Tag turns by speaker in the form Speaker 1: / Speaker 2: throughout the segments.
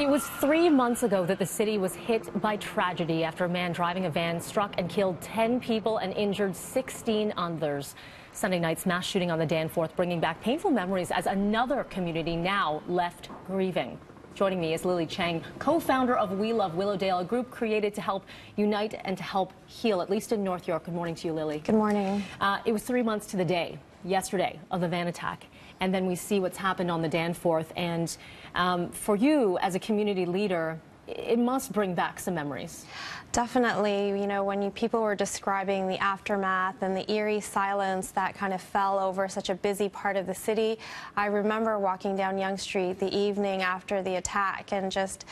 Speaker 1: It was 3 months ago that the city was hit by tragedy after a man driving a van struck and killed 10 people and injured 16 others. Sunday night's mass shooting on the Danforth bringing back painful memories as another community now left grieving. Joining me is Lily Cheng, co-founder of We Love Willowdale, a group created to help unite and to help heal, at least in North York. Good morning to you, Lily.
Speaker 2: Good morning.
Speaker 1: It was 3 months to the day, yesterday, of the van attack. And then we see what's happened on the Danforth. And for you, as a community leader, it must bring back some memories.
Speaker 2: Definitely. You know, when people were describing the aftermath and the eerie silence that kind of fell over such a busy part of the city, I remember walking down Yonge Street the evening after the attack and just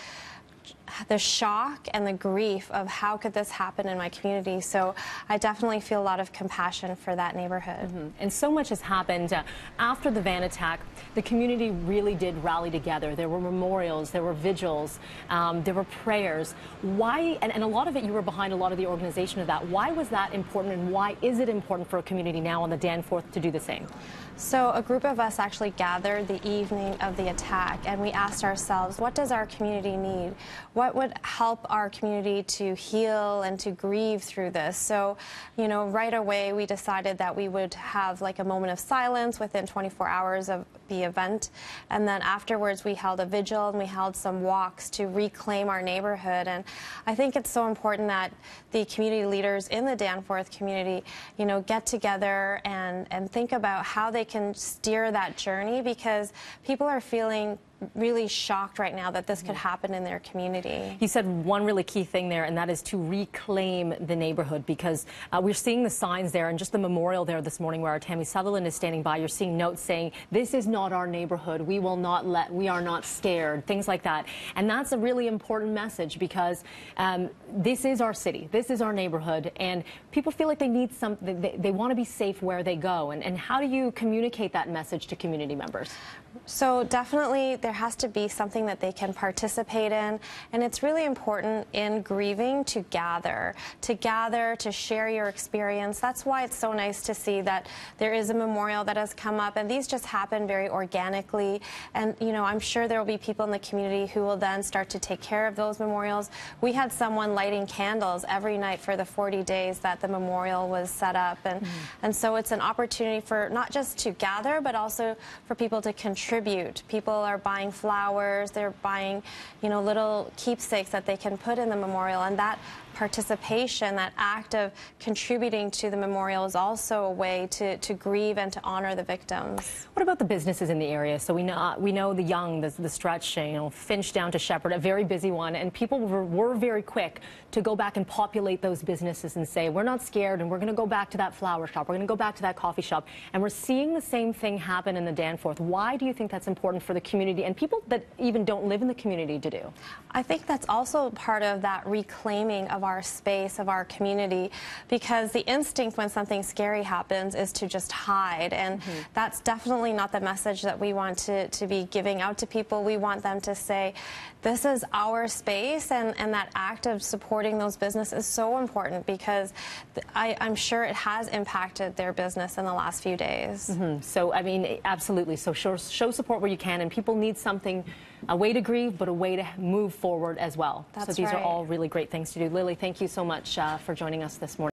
Speaker 2: the shock and the grief of how could this happen in my community. So I definitely feel a lot of compassion for that neighborhood.
Speaker 1: And so much has happened. After the van attack, the community really did rally together. There were memorials, there were vigils, there were prayers. Why, and a lot of it, you were behind a lot of the organization of that. Why was that important, and why is it important for a community now on the Danforth to do the same?
Speaker 2: So a group of us actually gathered the evening of the attack, and we asked ourselves, what does our community need? What would help our community to heal and to grieve through this? So, you know, right away we decided that we would have like a moment of silence within 24 hours of the event, and then afterwards we held a vigil and we held some walks to reclaim our neighborhood. And I think it's so important that the community leaders in the Danforth community, you know, get together and think about how they can steer that journey, because people are feeling really shocked right now that this could happen in their community.
Speaker 1: You said one really key thing there, and that is to reclaim the neighborhood, because we're seeing the signs there, and just the memorial there this morning where our Tammy Sutherland is standing by. You're seeing notes saying, this is not our neighborhood, we will not let, we are not scared, things like that. And that's a really important message, because this is our city, this is our neighborhood, and people feel like they need something, they want to be safe where they go. And how do you communicate that message to community members?
Speaker 2: So definitely there has to be something that they can participate in, and it's really important in grieving to gather, to share your experience. That's why it's so nice to see that there is a memorial that has come up, and these just happen very organically. And you know, I'm sure there will be people in the community who will then start to take care of those memorials. We had someone lighting candles every night for the 40 days that the memorial was set up, and so it's an opportunity for not just to gather, but also for people to contribute. People are buying flowers, they're buying, you know, little keepsakes that they can put in the memorial, and that participation, that act of contributing to the memorial, is also a way to grieve and to honor the victims.
Speaker 1: What about the businesses in the area? So we know the Young, the stretch, you know, Finch down to Shepherd, a very busy one, and people were very quick to go back and populate those businesses and say, we're not scared, and we're going to go back to that flower shop, we're going to go back to that coffee shop. And we're seeing the same thing happen in the Danforth. Why do you think that's important for the community and people that even don't live in the community to do?
Speaker 2: I think that's also part of that reclaiming of our space, of our community, because the instinct when something scary happens is to just hide, and that's definitely not the message that we want to be giving out to people. We want them to say, this is our space, and that act of supporting those businesses is so important, because I'm sure it has impacted their business in the last few days.
Speaker 1: So, I mean, absolutely. So show support where you can, and people need something, a way to grieve, but a way to move forward as well.
Speaker 2: That's
Speaker 1: so these
Speaker 2: right.
Speaker 1: are all really great things to do. Lily, thank you so much for joining us this morning.